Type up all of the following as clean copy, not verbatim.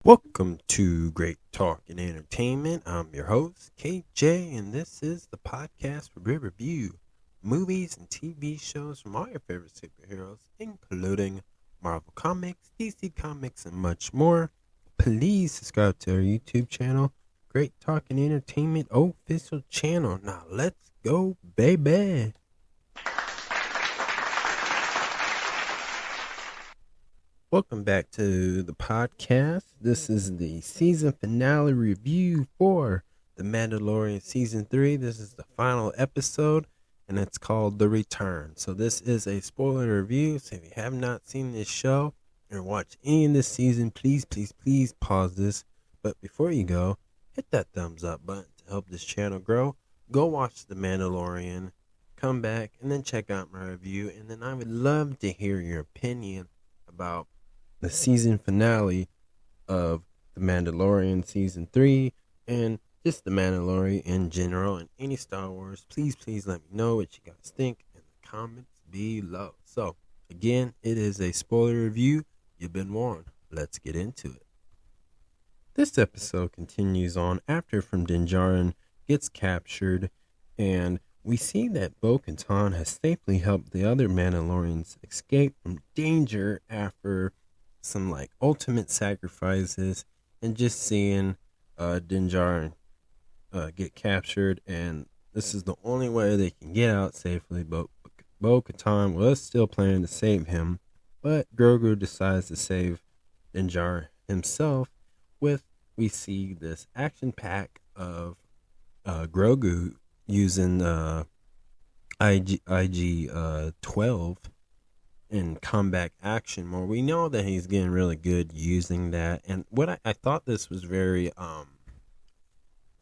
Welcome to Great Talk and Entertainment. I'm your host, KJ, and this is the podcast where we review movies and TV shows from all your favorite superheroes, including Marvel Comics, DC Comics, and much more. Please subscribe to our YouTube channel, Great Talk and Entertainment official channel. Now let's go, baby. Welcome back to the podcast. This is the season finale review for The Mandalorian Season 3. This is the final episode, and it's called The Return. So this is a spoiler review, so if you have not seen this show or watched any of this season, please pause this. But before you go, hit that thumbs up button to help this channel grow. Go watch The Mandalorian, come back, and then check out my review. And then I would love to hear your opinion about the season finale of The Mandalorian Season 3 and just The Mandalorian in general and any Star Wars. Please let me know what you guys think in the comments below. So, again, it is a spoiler review. You've been warned. Let's get into it. This episode continues on after Din Djarin gets captured, and we see that Bo-Katan has safely helped the other Mandalorians escape from danger after some ultimate sacrifices, and just seeing Din Djarin get captured, and this is the only way they can get out safely. But Bo-Katan was still planning to save him, but Grogu decides to save Din Djarin himself. We see this action pack of Grogu using IG 12 in combat action more. We know that he's getting really good using that. And what I thought this was very let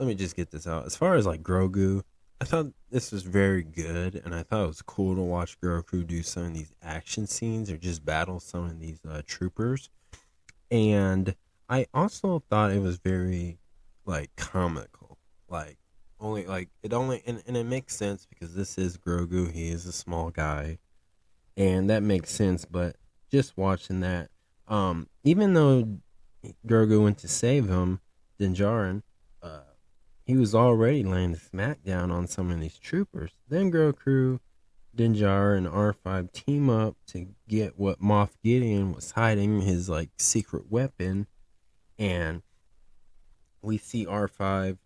me just get this out. As far as Grogu, I thought this was very good, and I thought it was cool to watch Grogu do some of these action scenes or just battle some of these troopers. And I also thought it was very comical. And it makes sense because this is Grogu. He is a small guy, and that makes sense. But just watching that, even though Grogu went to save him, Din Djarin, he was already laying the smackdown on some of these troopers. Then Grogu, Din Djarin, and R5 team up to get what Moff Gideon was hiding, his secret weapon, and we see R5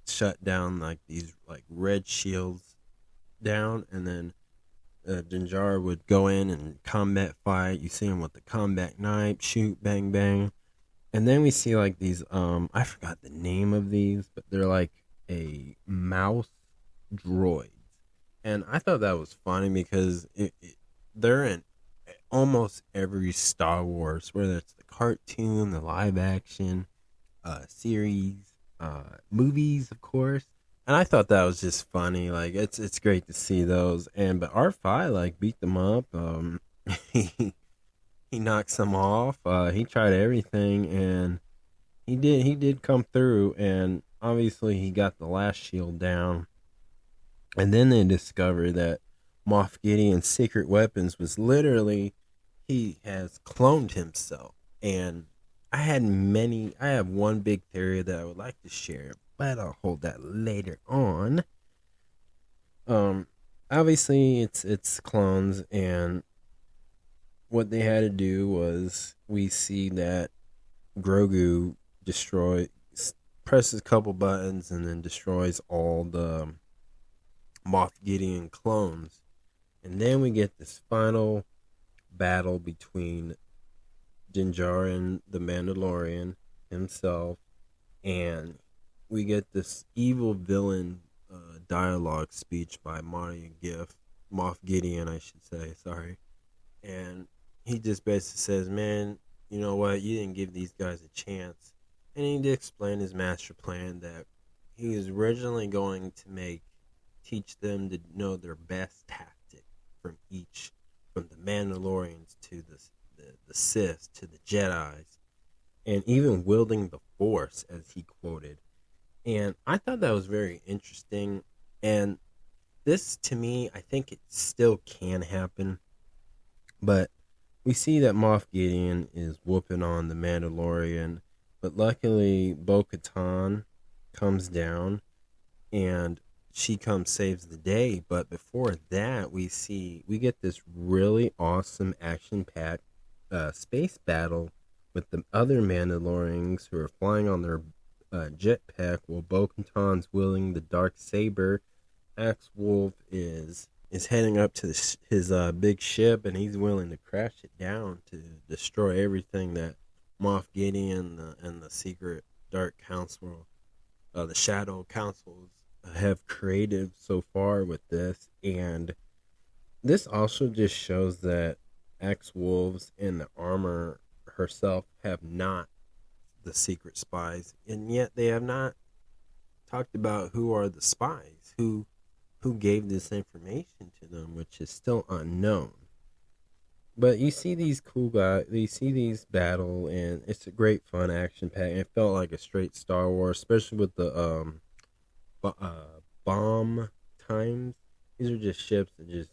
shut down these red shields down, and then Din Djarin would go in and combat fight. You see him with the combat knife, shoot, bang, bang. And then we see these, I forgot the name of these, but they're a mouse droids. And I thought that was funny because they're in almost every Star Wars, whether it's the cartoon, the live action, series, movies, of course. And I thought that was just funny. It's great to see those. But R5 beat them up. He knocks them off. He tried everything, and he did come through. And obviously he got the last shield down. And then they discovered that Moff Gideon's secret weapons was literally, he has cloned himself. And I have one big theory that I would like to share, but I'll hold that later on. Obviously it's clones, and what they had to do was, we see that Grogu presses a couple buttons and then destroys all the Moff Gideon clones. And then we get this final battle between Din Djarin, the Mandalorian himself, and we get this evil villain dialogue speech by Moff Gideon, I should say, sorry. And he just basically says, man, you know what, you didn't give these guys a chance. And he did explain his master plan, that he was originally going to teach them to know their best tactic from the Mandalorians to the Sith to the Jedis, and even wielding the Force, as he quoted. And I thought that was very interesting. And this, to me, I think it still can happen. But we see that Moff Gideon is whooping on the Mandalorian, but luckily Bo-Katan comes down and she comes saves the day. But before that, we get this really awesome action packed space battle with the other Mandalorians who are flying on their jetpack, while Bo-Katan's wielding the dark saber. Axe Wolf is heading up to his big ship, and he's willing to crash it down to destroy everything that Moff Gideon and the secret dark council, the Shadow Councils, have created so far with this. And this also just shows that Axe Wolves and the armor herself have not the secret spies, and yet they have not talked about who are the spies, who gave this information to them, which is still unknown. But you see these cool guys, you see these battle, and it's a great fun action pack. It felt like a straight Star Wars, especially with the bomb times. These are just ships that just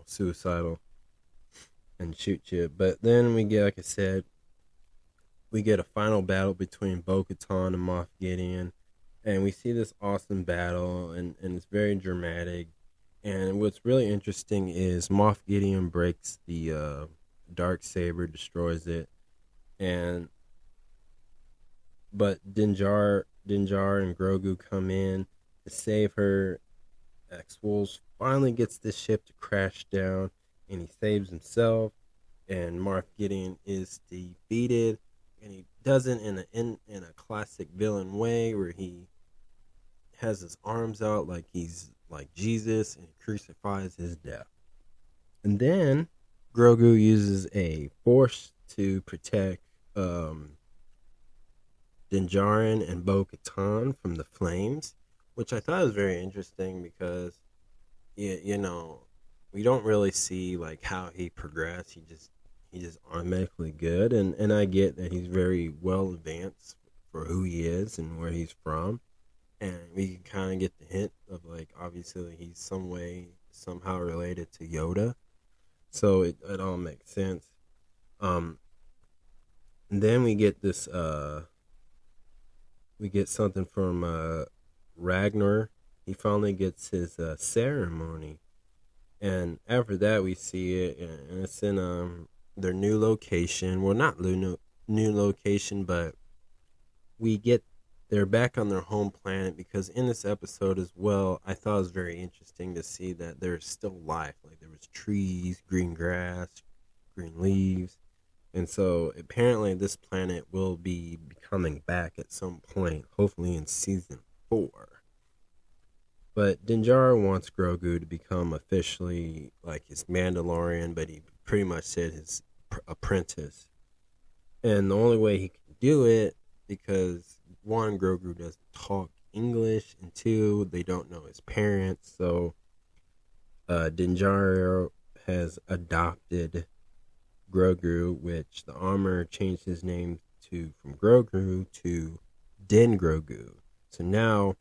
suicidal and shoot you. But then we get, like I said, we get a final battle between Bo-Katan and Moff Gideon, and we see this awesome battle, and it's very dramatic. And what's really interesting is Moff Gideon breaks the dark saber, destroys it, and but Dinjar and Grogu come in to save her. X-Wolves finally gets this ship to crash down, and he saves himself. And Moff Gideon is defeated, and he does it in a classic villain way, where he has his arms out like he's like Jesus, and he crucifies his death. And then Grogu uses a force to protect Dinjarin and Bo-Katan from the flames, which I thought was very interesting because we don't really see like how he progressed. He's just automatically good, and I get that he's very well advanced for who he is and where he's from, and we can kind of get the hint of like obviously he's somehow related to Yoda, so it all makes sense. Um, and then we get something from Ragnar. He finally gets his ceremony, and after that we see it, and it's in their new location. Well, not new location, but we get they're back on their home planet, because in this episode as well, I thought it was very interesting to see that there's still life. Like there was trees, green grass, green leaves, and so apparently this planet will be coming back at some point, hopefully in season 4. But Dinjar wants Grogu to become officially like his Mandalorian, but he pretty much said his apprentice. And the only way he can do it, because one, Grogu doesn't talk English, and two, they don't know his parents. So Dinjar has adopted Grogu, which the armor changed his name from Grogu to Din Grogu. So now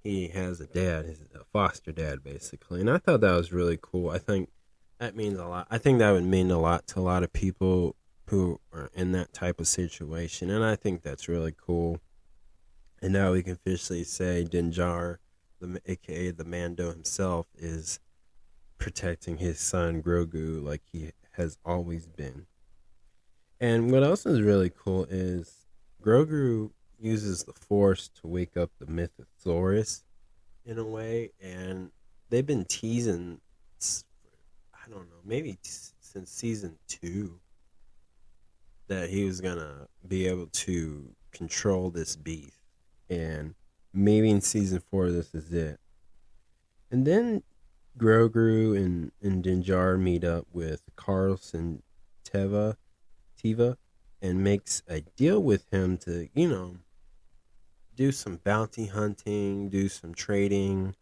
he has a dad, a foster dad, basically. And I thought that was really cool. I think that means a lot. I think that would mean a lot to a lot of people who are in that type of situation. And I think that's really cool. And now we can officially say Dinjar, aka the Mando himself, is protecting his son Grogu like he has always been. And what else is really cool is Grogu uses the Force to wake up the Mythosaurus in a way, and they've been teasing, I don't know, maybe since season 2, that he was gonna be able to control this beast, and maybe in season 4 this is it. And then Grogu and Dinjar meet up with Carlson Tiva, and makes a deal with him to, do some bounty hunting, do some trading.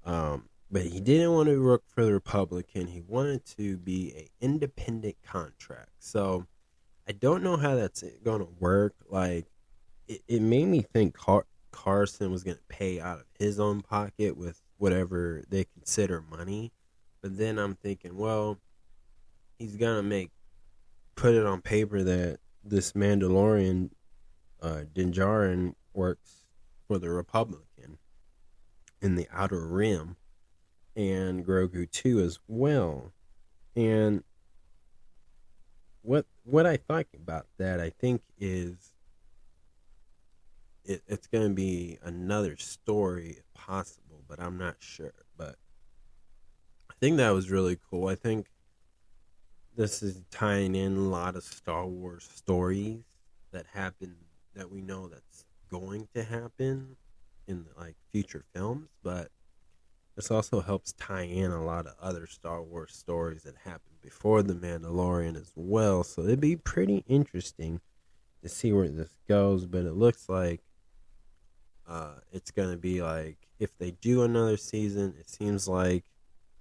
But he didn't want to work for the Republican. He wanted to be an independent contract. So I don't know how that's going to work. Like, it made me think Carson was going to pay out of his own pocket with whatever they consider money. But then I'm thinking, well, he's going to make put it on paper that this Mandalorian, Din Djarin, works for the Republican in the Outer Rim, and Grogu too as well. And what I think about that, I think is it's going to be another story if possible, but I'm not sure. But I think that was really cool. I think this is tying in a lot of Star Wars stories that happen that we know that's going to happen in like future films, but this also helps tie in a lot of other Star Wars stories that happened before The Mandalorian as well. So it'd be pretty interesting to see where this goes, but it looks like it's going to be like if they do another season, it seems like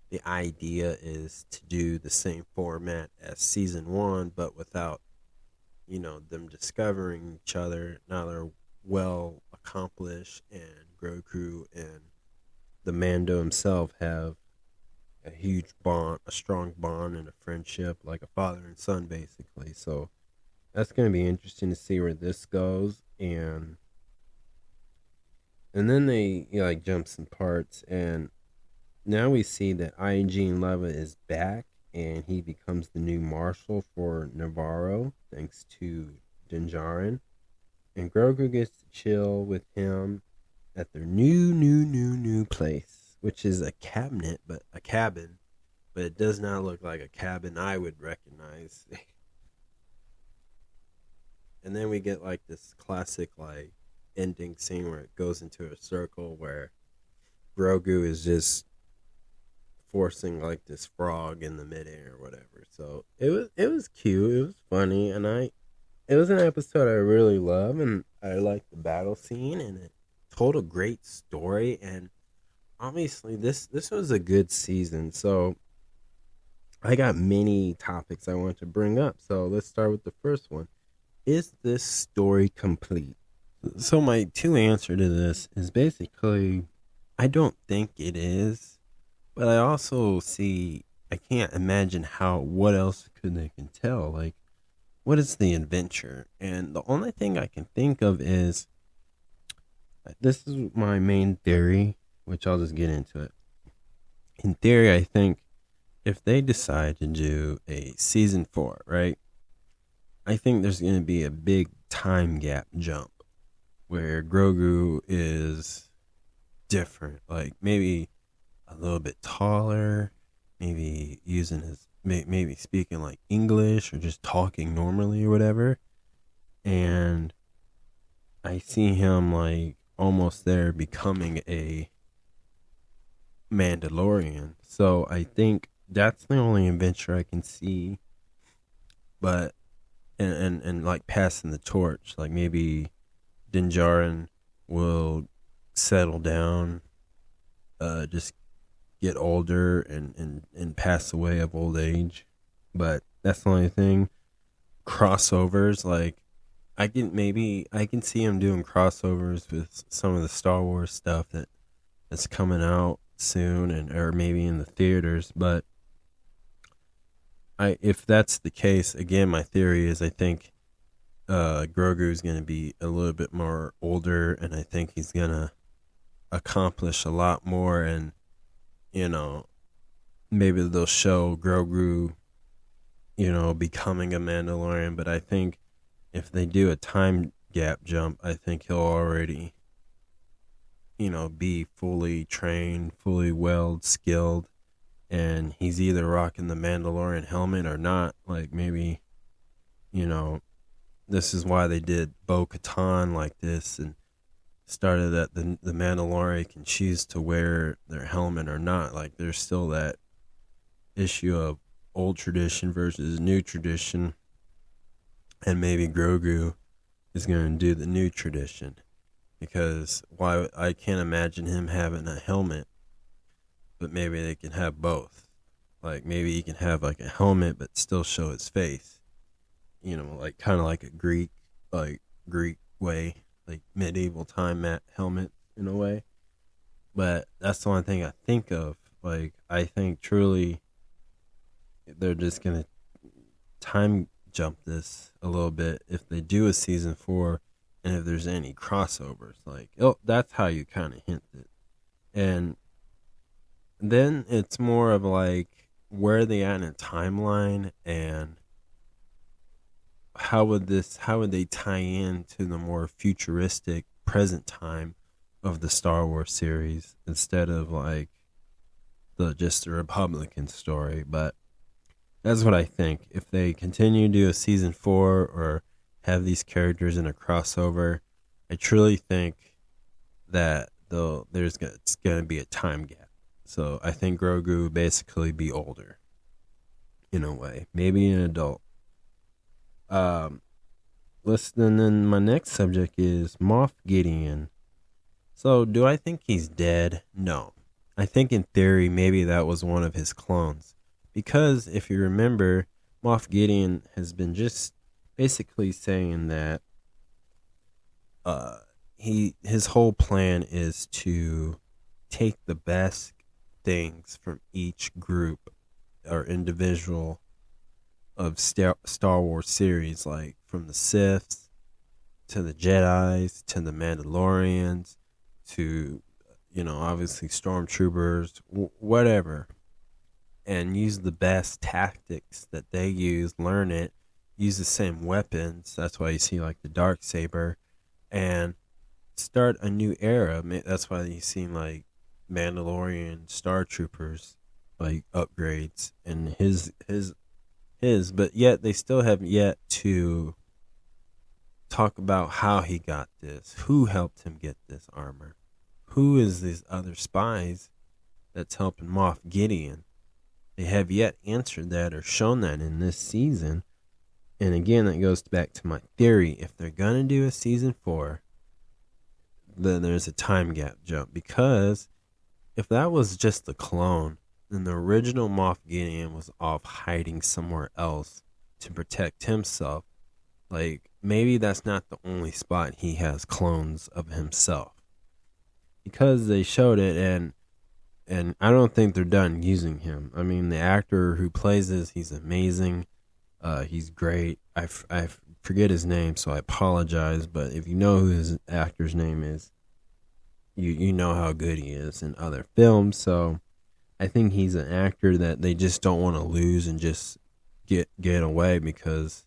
the idea is to do the same format as season one, but without, them discovering each other. Now they're well accomplished, and Grogu and the Mando himself have a huge bond, a strong bond, and a friendship, like a father and son, basically. So that's going to be interesting to see where this goes, and then they like jump some parts, and now we see that Eugene Leva is back, and he becomes the new marshal for Navarro, thanks to Din Djarin. And Grogu gets to chill with him at their new place, which is a cabin, but it does not look like a cabin I would recognize. And then we get like this classic like ending scene where it goes into a circle where Grogu is just forcing like this frog in the midair or whatever. So it was cute, it was funny, and it was an episode I really love, and I liked the battle scene, and it told a great story, and obviously this was a good season. So I got many topics I want to bring up. So let's start with the first one. Is this story complete? So my two answer to this is basically I don't think it is, but I also see I can't imagine what else could they can tell. Like, what is the adventure? And the only thing I can think of is this is my main theory, which I'll just get into it. In theory, I think if they decide to do a season 4, right? I think there's going to be a big time gap jump where Grogu is different, like maybe a little bit taller, maybe using maybe speaking like English or just talking normally or whatever. And I see him like almost there becoming a Mandalorian. So I think that's the only adventure I can see. But and like passing the torch, like maybe Din Djarin will settle down, just get older and pass away of old age. But that's the only thing. Crossovers, like I can see him doing crossovers with some of the Star Wars stuff that's coming out soon, and or maybe in the theaters. But if that's the case, again, my theory is I think Grogu is going to be a little bit more older, and I think he's going to accomplish a lot more, and maybe they'll show Grogu becoming a Mandalorian. But I think if they do a time gap jump, I think he'll already be fully trained, fully skilled, and he's either rocking the Mandalorian helmet or not. Like maybe this is why they did Bo-Katan like this and started that the Mandalorian can choose to wear their helmet or not. Like there's still that issue of old tradition versus new tradition, and maybe Grogu is going to do the new tradition, because why I can't imagine him having a helmet, but maybe they can have both. Like maybe he can have like a helmet but still show his face, like kind of like a Greek way, like medieval time helmet in a way. But that's the only thing I think of. Like I think truly they're just gonna time jump this a little bit if they do a season 4 and if there's any crossovers. Like, oh, that's how you kind of hint it. And then it's more of like, where are they at in a timeline, and how would they tie in to the more futuristic present time of the Star Wars series instead of like the Republican story. But that's what I think. If they continue to do a season 4 or have these characters in a crossover, I truly think that it's going to be a time gap. So I think Grogu will basically be older in a way, maybe an adult. Listen, then my next subject is Moff Gideon. So do I think he's dead? No. I think in theory maybe that was one of his clones. Because if you remember, Moff Gideon has been just basically saying that his whole plan is to take the best things from each group or individual of Star Wars series, like from the Siths to the Jedis to the Mandalorians to, obviously stormtroopers, whatever, and use the best tactics that they use, learn it, use the same weapons. That's why you see like the Darksaber, and start a new era. That's why you see like Mandalorian Star Troopers like upgrades and his, but yet they still have yet to talk about how he got this, who helped him get this armor, who is these other spies that's helping Moff Gideon. They have yet answered that or shown that in this season. And again, that goes back to my theory. If they're going to do a season 4, then there's a time gap jump. Because if that was just a clone, then the original Moff Gideon was off hiding somewhere else to protect himself. Like, maybe that's not the only spot he has clones of himself. Because they showed it, and I don't think they're done using him. I mean, the actor who plays this, he's amazing. He's great. I forget his name, so I apologize. But if you know who his actor's name is, you know how good he is in other films. So I think he's an actor that they just don't want to lose and just get away, because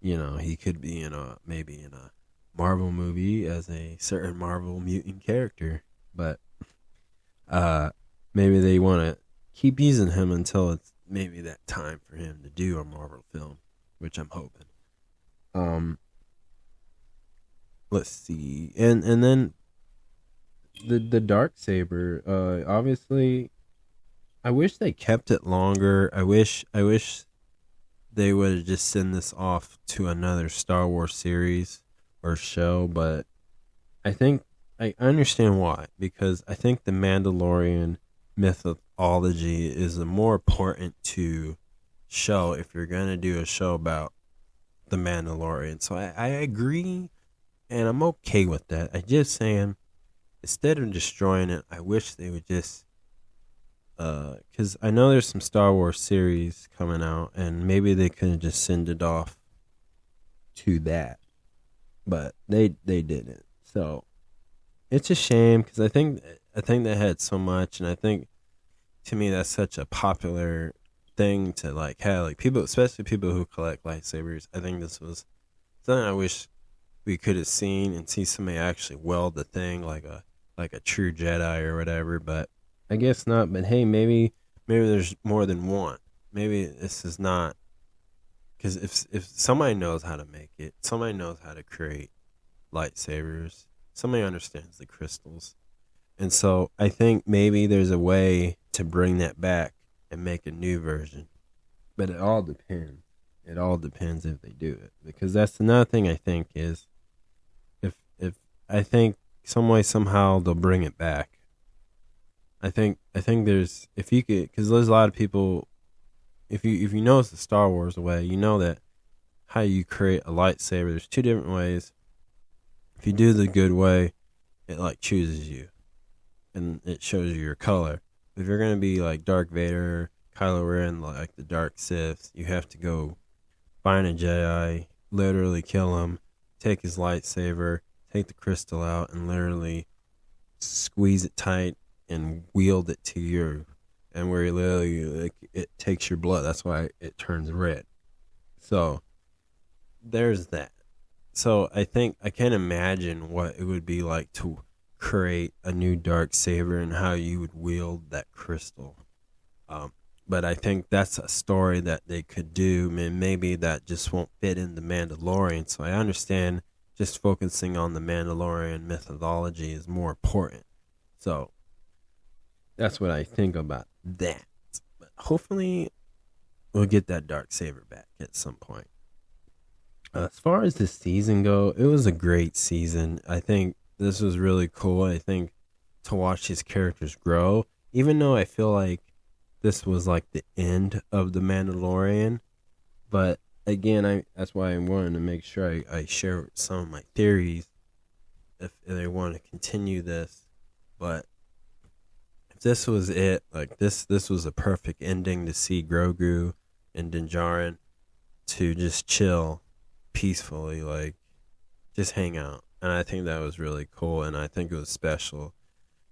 he could be maybe in a Marvel movie as a certain Marvel mutant character, but maybe they want to keep using him until it's maybe that time for him to do a Marvel film, which I'm hoping. Let's see, and then the Darksaber. Obviously, I wish they kept it longer. I wish they would have just sent this off to another Star Wars series or show, but I think I understand why, because I think the Mandalorian mythology is the more important to show if you're going to do a show about the Mandalorian. So I agree, and I'm okay with that. I just saying, instead of destroying it, I wish they would just, because I know there's some Star Wars series coming out, and maybe they could have just sent it off to that, but they didn't. So it's a shame, because I think they had so much, and I think, to me, that's such a popular thing to like have, like people, especially people who collect lightsabers. I think this was something I wish we could have seen and see somebody actually weld the thing like a true Jedi or whatever, but I guess not. But hey, maybe there's more than one. Maybe this is not, because if somebody knows how to make it, somebody knows how to create lightsabers, somebody understands the crystals, and so I think maybe there's a way to bring that back and make a new version. But it all depends. It all depends if they do it, because that's another thing I think is, if I think some way somehow they'll bring it back. I think there's, if you could, because there's a lot of people, if you know it's the Star Wars way, you know that how you create a lightsaber, there's two different ways. If you do the good way, it like chooses you and it shows you your color. If you're gonna be like Darth Vader, Kylo Ren, like the Dark Sith, you have to go find a Jedi, literally kill him, take his lightsaber, take the crystal out, and literally squeeze it tight and wield it to you, and where you literally, like, it takes your blood. That's why it turns red. So there's that. So I think I can imagine what it would be like to create a new dark saber and how you would wield that crystal. But I think that's a story that they could do. I mean, maybe that just won't fit in the Mandalorian. So I understand just focusing on the Mandalorian methodology is more important. So that's what I think about that. But hopefully we'll get that dark saber back at some point. As far as the season go, it was a great season. I think this was really cool. I think to watch his characters grow, even though I feel like this was like the end of the Mandalorian. But again, that's why I wanted to make sure I share some of my theories if they want to continue this. But if this was it, like this was a perfect ending to see Grogu and Din Djarin to just chill peacefully, like just hang out. And I think that was really cool, and I think it was special.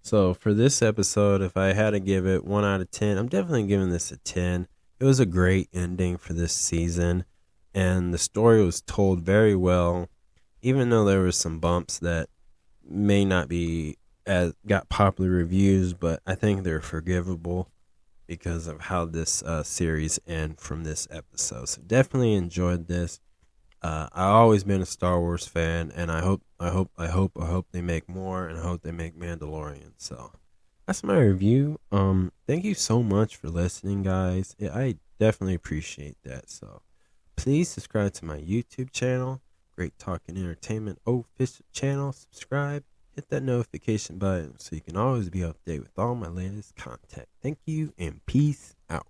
So for this episode, if I had to give it 1 out of 10, I'm definitely giving this a 10. It was a great ending for this season, and the story was told very well, even though there were some bumps that may not be as got popular reviews, but I think they're forgivable because of how this series ended from this episode. So definitely enjoyed this. I've always been a Star Wars fan, and I hope they make more, and I hope they make Mandalorian. So that's my review. Thank you so much for listening, guys. I definitely appreciate that. So please subscribe to my YouTube channel, Great Talking Entertainment official channel. Subscribe, hit that notification button so you can always be up to date with all my latest content. Thank you, and peace out.